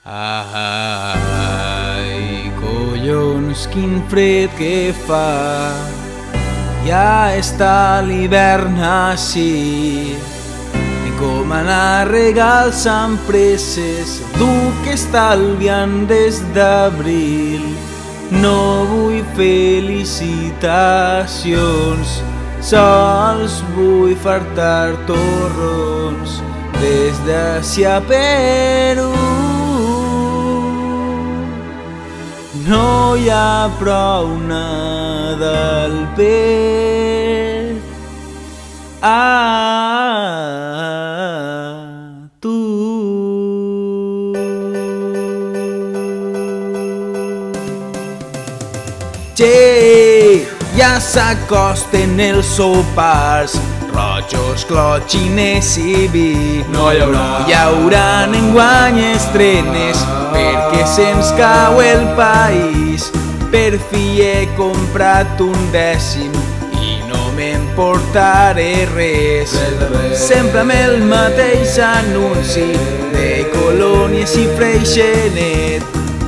Ai, collons, quin fred que fa. Ja està l'hivern ací. I com anar regals amb presses, duc estalviant des d'abril. No vull felicitacions, sols vull fartar torrons des d'Àsia a Perú. No hi ha prou Nadal per a tu. Che, ja s'acosten els sopars, rojos, clòtxines i vi. No hi haurà enguany estrenes, perquè se'ns cau el país. Per fi he comprat un dècim i no m'emportaré res. Sempre amb el mateix anunci de colònies i Freixenet.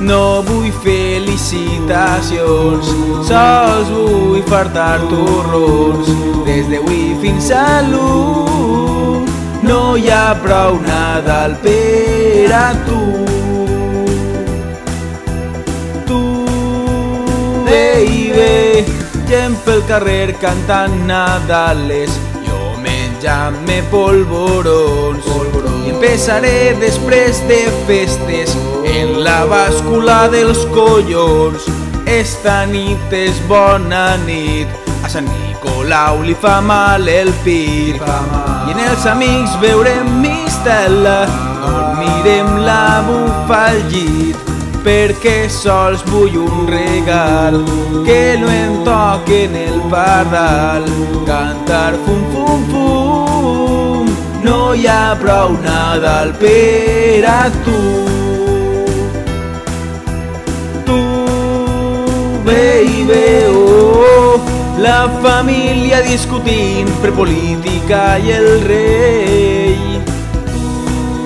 No vull felicitacions, sols vull fartar torrons des d'avui fins a l'1. No hi ha prou Nadal per a tu. Baby, gent pel carrer cantant Nadales, jo menjant-me polvorons. I empezaré després de festes en la bàscula dels collons. Esta nit és bona nit, a Sant Nicolau li fa mal el pit. I en els amics veurem mistela, dormirem la bufa al llit, perquè sols vull un regal, que no em toquen el pardal. Cantar fum fum fum, no hi ha prou Nadal per a tu. Tu, baby, oh, la família discutint per política i el rei.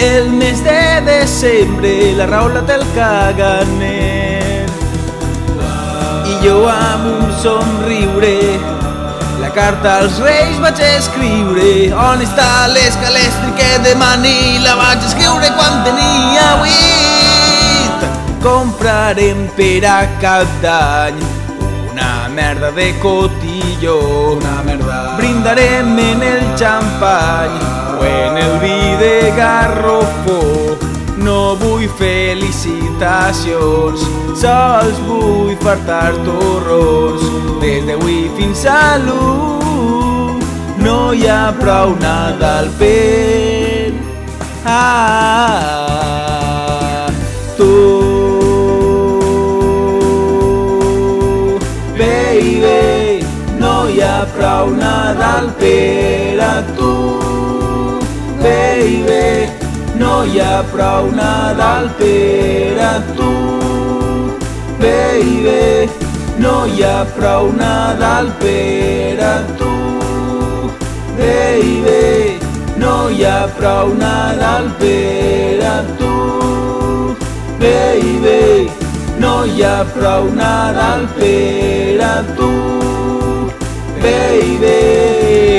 El mes de desembre la raó la té el caganet. I jo amb un somriure la carta als reis vaig escriure. On està l'escalestri que demani? La vaig escriure quan tenia 8. Comprarem per a cap d'any una merda de cotilló. Brindarem en el xampany o en el vi de garrofó. No vull felicitacions, sols vull fartar torrons des d'avui fins a l'1. No hi ha prou Nadal per a tu. Baby, no hi ha prou Nadal per a tu. Baby, no hi ha prou Nadal per a tu. Baby, no hi ha prou Nadal per a tu. Baby, no hi ha prou Nadal per a tu. Baby, no hi ha prou Nadal per a tu. Baby.